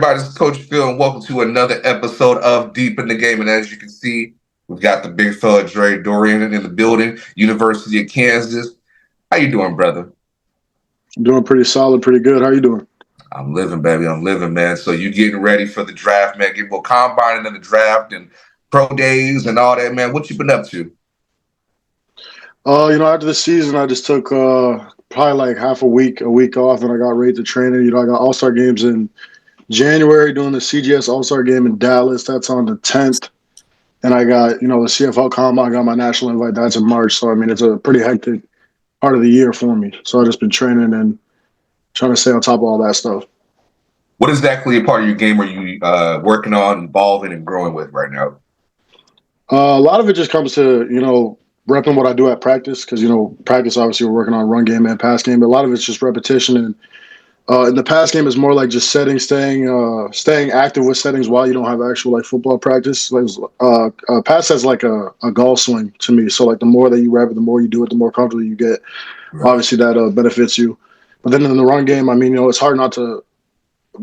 everybody? This is Coach Phil, and welcome to another episode of Deep in the Game. And as you can see, we've got the big fella Doiron in the building, University of Kansas. How you doing, brother? I'm doing pretty solid, pretty good. How you doing? I'm living, baby. I'm living, man. So you getting ready for the draft, man? Get more combining in the draft and pro days and all that, man. What you been up to? After the season, I just took probably like half a week off, and I got ready to training. I got All-Star games in January, doing the CGS All-Star game in Dallas. That's on the 10th. And I got, the CFL Combine. I got my national invite. That's in March. So, I mean, it's a pretty hectic part of the year for me. So I just been training and trying to stay on top of all that stuff. What exactly a part of your game are you working on, evolving, and growing with right now? A lot of it just comes to, repping what I do at practice because, practice, obviously, we're working on run game and pass game. But a lot of it's just repetition. And in the pass game, is more like just staying active with settings while you don't have actual like football practice. Pass has like a golf swing to me. So like the more that you rep it, the more you do it, the more comfortable you get. Right. Obviously, that benefits you. But then in the run game, I mean, it's hard not to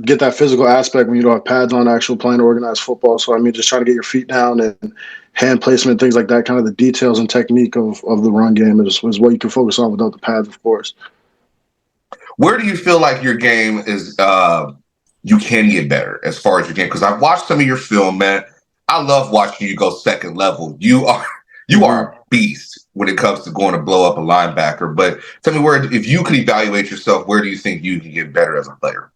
get that physical aspect when you don't have pads on actual playing organized football. So I mean, just trying to get your feet down and hand placement, things like that. Kind of the details and technique of the run game is what you can focus on without the pads, of course. Where do you feel like your game is you can get better as far as your game? Because I've watched some of your film, man. I love watching you go second level. You are a beast when it comes to going to blow up a linebacker. But tell me if you could evaluate yourself, where do you think you can get better as a player?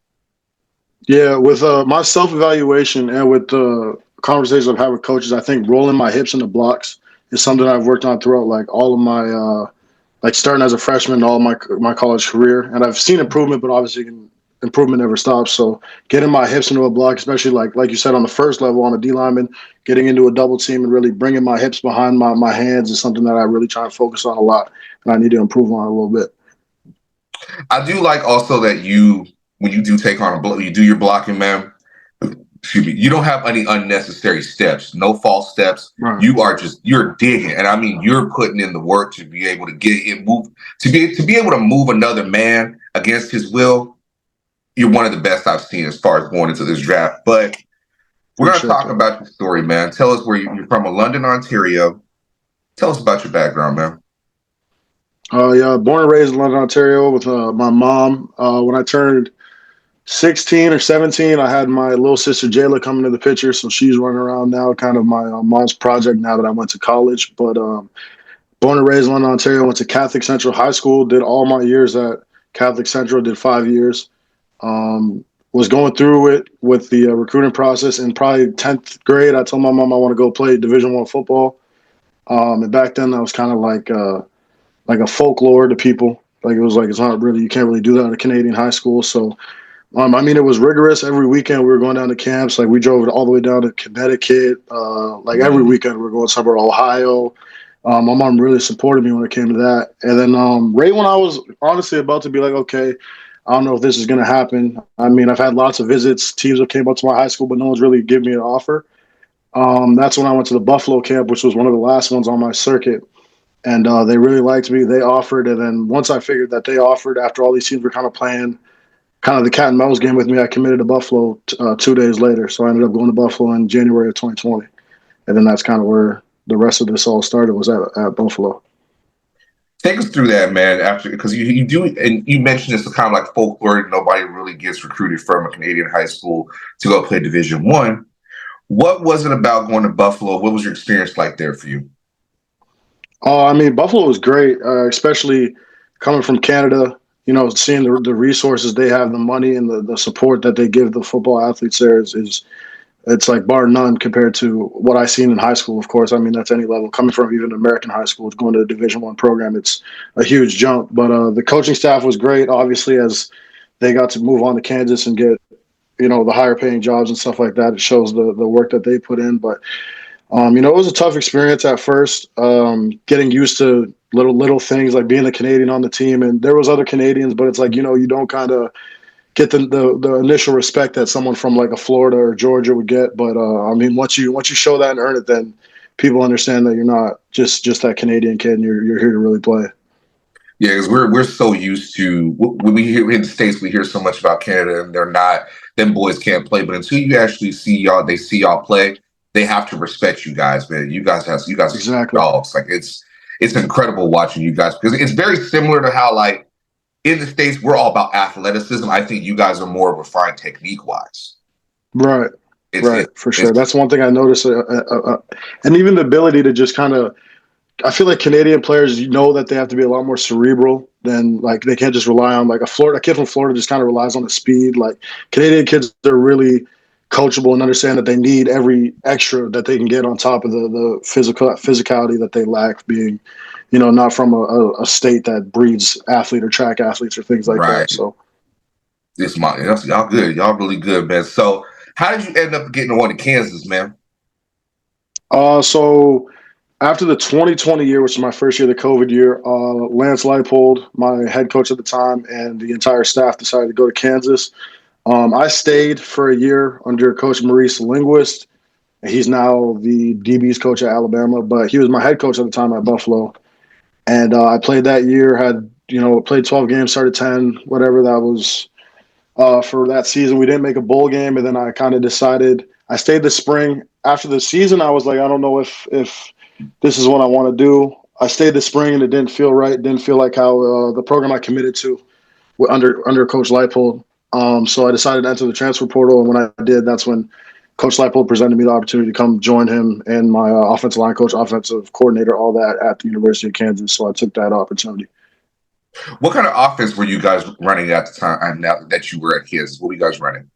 Yeah, with my self-evaluation and with the conversations I've had with coaches, I think rolling my hips into blocks is something I've worked on throughout like all of my like starting as a freshman, all my college career, and I've seen improvement, but obviously improvement never stops. So getting my hips into a block, especially like you said on the first level on a D lineman, getting into a double team and really bringing my hips behind my hands is something that I really try and focus on a lot, and I need to improve on a little bit. I do like also that when you do take on you do your blocking, man. Excuse me, you don't have any unnecessary steps, no false steps. Right. You're digging, and I mean you're putting in the work to be able to get it move to be able to move another man against his will. You're one of the best I've seen as far as going into this draft. But we're going to talk about your story, man. Tell us where you're from, London, Ontario. Tell us about your background, man. Yeah, born and raised in London, Ontario with my mom. When I turned 16 or 17, I had my little sister Jayla come into the picture, so she's running around now, kind of my mom's project now that I went to college. But born and raised in London, Ontario, went to Catholic Central High School, did all my years at Catholic Central, did 5 years. Was going through it with the recruiting process. In probably 10th grade, I told my mom I want to go play Division I football. And back then, that was kind of like a folklore to people. Like it was like, it's not really, you can't really do that at a Canadian high school. So I mean, it was rigorous. Every weekend we were going down to camps. Like we drove all the way down to Connecticut. Like every weekend we were going somewhere, Ohio. My mom really supported me when it came to that. And then right when I was honestly about to be like, okay, I don't know if this is going to happen. I mean, I've had lots of visits. Teams that came up to my high school, but no one's really given me an offer. That's when I went to the Buffalo camp, which was one of the last ones on my circuit. And they really liked me. They offered. And then once I figured that they offered, after all these teams were kind of playing kind of the cat and mouse game with me, I committed to Buffalo 2 days later. So I ended up going to Buffalo in January of 2020. And then that's kind of where the rest of this all started, was at Buffalo. Take us through that, man. After, because you do, and you mentioned this is kind of like folklore. Nobody really gets recruited from a Canadian high school to go play Division I. What was it about going to Buffalo? What was your experience like there for you? I mean, Buffalo was great, especially coming from Canada. Seeing the resources they have, the money and the support that they give the football athletes there is it's like bar none compared to what I seen in high school. Of course, I mean that's any level. Coming from even American high school, going to a Division I program, it's a huge jump. But the coaching staff was great. Obviously, as they got to move on to Kansas and get the higher paying jobs and stuff like that, it shows the work that they put in. But it was a tough experience at first, getting used to little things like being a Canadian on the team, and there was other Canadians, but it's like you don't kind of get the initial respect that someone from like a Florida or Georgia would get. But I mean, once you show that and earn it, then people understand that you're not just that Canadian kid, and you're here to really play. Yeah, because we're so used to when we hear in the States, we hear so much about Canada, and they're not them boys can't play. But until you actually see y'all, they see y'all play, they have to respect you guys, man. You guys are Exactly. dogs. Like it's incredible watching you guys because it's very similar to how like in the States we're all about athleticism. I think you guys are more refined technique wise. Right. It's Right. it, For sure. it's That's one thing I noticed. And even the ability to just kind of, I feel like Canadian players, you know, that they have to be a lot more cerebral than like they can't just rely on like a kid from Florida just kind of relies on the speed. Like Canadian kids are really coachable and understand that they need every extra that they can get on top of the physicality that they lack, being, you know, not from a state that breeds athlete or track athletes or things like right. that. So Y'all good. Y'all really good, man. So how did you end up getting on to Kansas, man? so after the 2020 year, which was my first year, the COVID year, Lance Leipold, my head coach at the time, and the entire staff decided to go to Kansas. I stayed for a year under Coach Maurice Linguist. He's now the DB's coach at Alabama, but he was my head coach at the time at Buffalo. And I played that year, had, you know, played 12 games, started 10, whatever that was for that season. We didn't make a bowl game, and then I kind of decided I stayed this spring. After the season, I was like, I don't know if this is what I want to do. I stayed this spring, and it didn't feel right. It didn't feel like how the program I committed to under Coach Leipold. So I decided to enter the transfer portal, and when I did, that's when Coach Leipold presented me the opportunity to come join him and my offensive line coach, offensive coordinator, all that at the University of Kansas. So I took that opportunity. What kind of offense were you guys running at the time? Now that you were at Kansas, what were you guys running?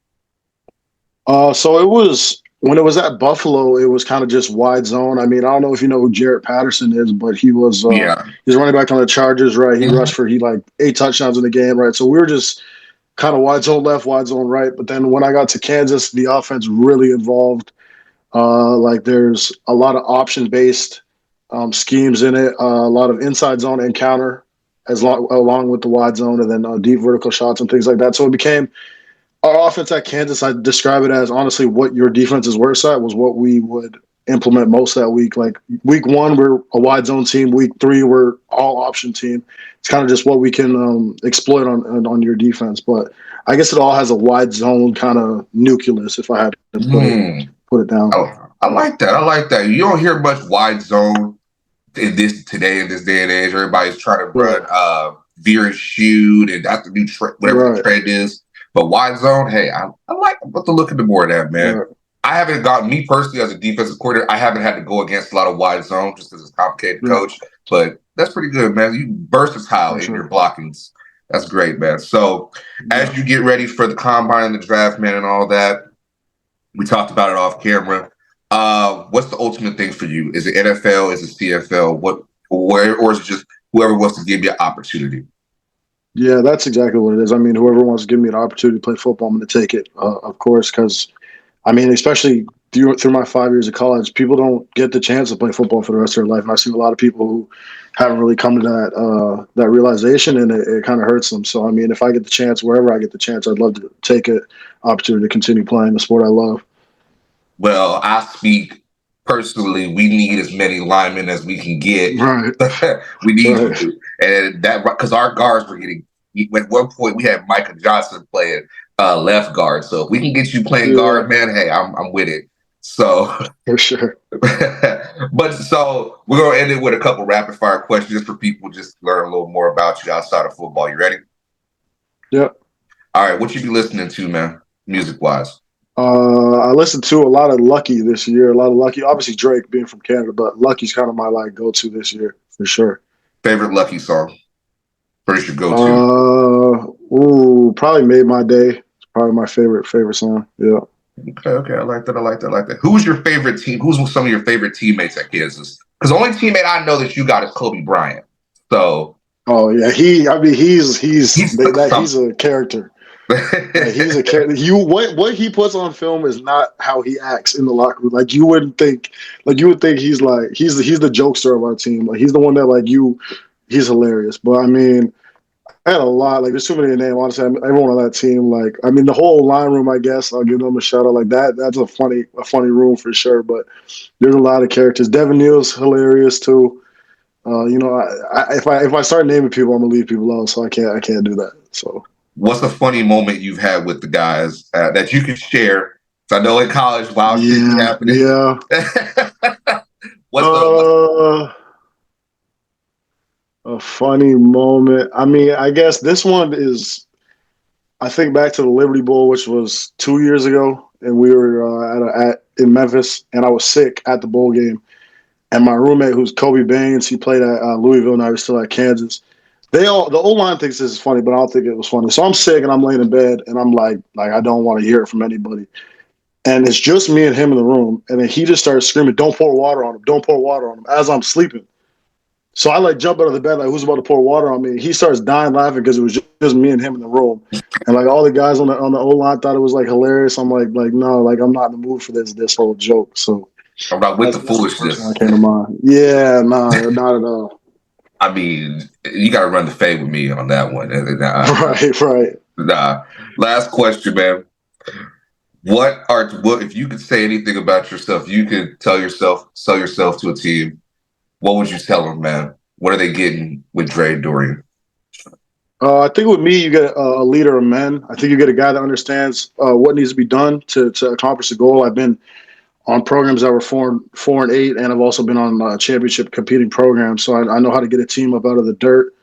So it was when it was at Buffalo, it was kind of just wide zone. I mean, I don't know if you know who Jarrett Patterson is, but Yeah. he's running back on the Chargers, right? He Mhm. rushed for like 8 touchdowns in the game, right? So we were just kind of wide zone left, wide zone right. But then when I got to Kansas, the offense really evolved. Like there's a lot of option based schemes in it, a lot of inside zone and counter along with the wide zone, and then deep vertical shots and things like that. So it became our offense at Kansas. I describe it as honestly what your defense's worst at was what we would implement most that week. Like week 1, we're a wide zone team. Week 3, we're all option team. It's kind of just what we can exploit on your defense. But I guess it all has a wide zone kind of nucleus. If I had to Mm. put it down. Oh, I like that. I like that. You don't hear much wide zone in this day and age. Everybody's trying to Right. run veer and shoot, and that's the new whatever the Right. trend is. But wide zone, hey, I like what to look into more of that, man. Right. I haven't gotten me personally as a defensive coordinator. I haven't had to go against a lot of wide zone just because it's complicated, Yeah. coach. But that's pretty good, man. You versatile For in your sure. blockings. That's great, man. So as you get ready for the combine and the draft, man, and all that, we talked about it off camera. What's the ultimate thing for you? Is it NFL? Is it CFL? Or is it just whoever wants to give you an opportunity? Yeah, that's exactly what it is. I mean, whoever wants to give me an opportunity to play football, I'm going to take it, of course, because I mean, especially through my 5 years of college, people don't get the chance to play football for the rest of their life. And I've seen a lot of people who haven't really come to that realization, and it kind of hurts them. So, I mean, if I get the chance, wherever I get the chance, I'd love to take an opportunity to continue playing the sport I love. Well, I speak personally. We need as many linemen as we can get. Right. We need Right. to, and that because our guards were getting. At one point, we had Micah Johnson playing left guard. So if we can get you playing Yeah, guard, man, hey, I'm with it. So for sure. but so we're gonna end it with a couple rapid fire questions just for people just to learn a little more about you outside of football. You ready? Yep. All right, what you be listening to, man, music wise? I listened to a lot of Lucky this year. A lot of Lucky. Obviously Drake being from Canada, but Lucky's kind of my like go-to this year for sure. Favorite Lucky song? First your go to. Probably Made My Day. It's probably my favorite song. Yeah. Okay, I like that. I like that. I like that. Who's your favorite team? Who's some of your favorite teammates at Kansas? Because the only teammate I know that you got is Kobe Bryant. So Oh yeah, I mean, he's he's a character. Like, he's a character. What he puts on film is not how he acts in the locker room. Like you would think he's like he's the jokester of our team. Like he's the one that he's hilarious. But I mean, I had a lot. Like there's too many to name. Honestly, everyone on that team. Like I mean, the whole line room. I guess I'll give them a shout out. Like that. That's a funny room for sure. But there's a lot of characters. Devin Neal's hilarious too. You know, if I start naming people, I'm gonna leave people out. So I can't do that. So. What's a funny moment you've had with the guys that you can share? So I know in college, wild shit be Yeah, happening. yeah. What's A funny moment. I mean, I guess this one is. I think back to the Liberty Bowl, which was 2 years ago, and we were in Memphis, and I was sick at the bowl game. And my roommate, who's Kobe Baines, he played at Louisville, and I was still at Kansas. The O line thinks this is funny, but I don't think it was funny. So I'm sick, and I'm laying in bed, and I'm like I don't want to hear it from anybody. And it's just me and him in the room, and then he just starts screaming, "Don't pour water on him! Don't pour water on him!" As I'm sleeping. So I like jump out of the bed, like who's about to pour water on me? He starts dying laughing because it was just me and him in the room, and like all the guys on the O line thought it was like hilarious. I'm like no, like I'm not in the mood for this whole joke. So I'm not with the that's the first one foolishness. that came to mind. Yeah, nah, not at all. I mean, you got to run the fade with me on that one. Right, right. Nah. Last question, man. What if you could say anything about yourself? You could sell yourself to a team. What would you tell them, man? What are they getting with Dre Dorian? I think with me, you get a leader of men. I think you get a guy that understands what needs to be done to accomplish the goal. I've been on programs that were 4-8, and I've also been on championship competing programs. So I know how to get a team up out of the dirt.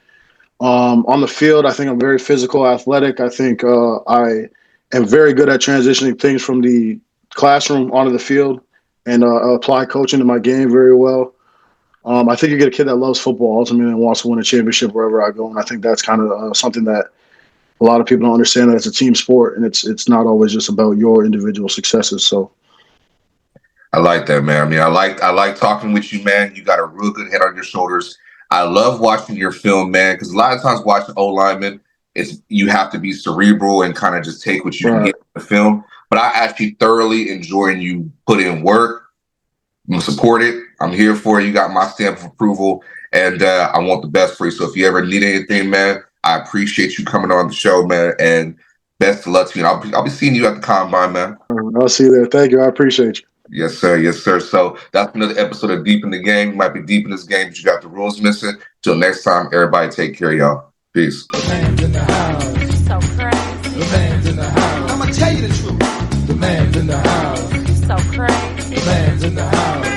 On the field, I think I'm very physical, athletic. I think I am very good at transitioning things from the classroom onto the field and apply coaching to my game very well. I think you get a kid that loves football ultimately and wants to win a championship wherever I go. And I think that's kind of something that a lot of people don't understand, that it's a team sport and it's not always just about your individual successes. So I like that, man. I mean, I like talking with you, man. You got a real good head on your shoulders. I love watching your film, man, because a lot of times watching O linemen, it's you have to be cerebral and kind of just take what you can right. get from the film. But I actually thoroughly enjoying you put in work. I'm support it. I'm here for it. You got my stamp of approval, and I want the best for you. So if you ever need anything, man, I appreciate you coming on the show, man. And best of luck to you. I'll be seeing you at the combine, man. I'll see you there. Thank you. I appreciate you. Yes, sir. Yes, sir. So that's another episode of Deep in the Game. You might be deep in this game, but you got the rules missing. Till next time, everybody take care of y'all. Peace. The man's in the house. So crazy. The man's in the house. I'ma tell you the truth. The man's in the house. So crazy. The man's in the house.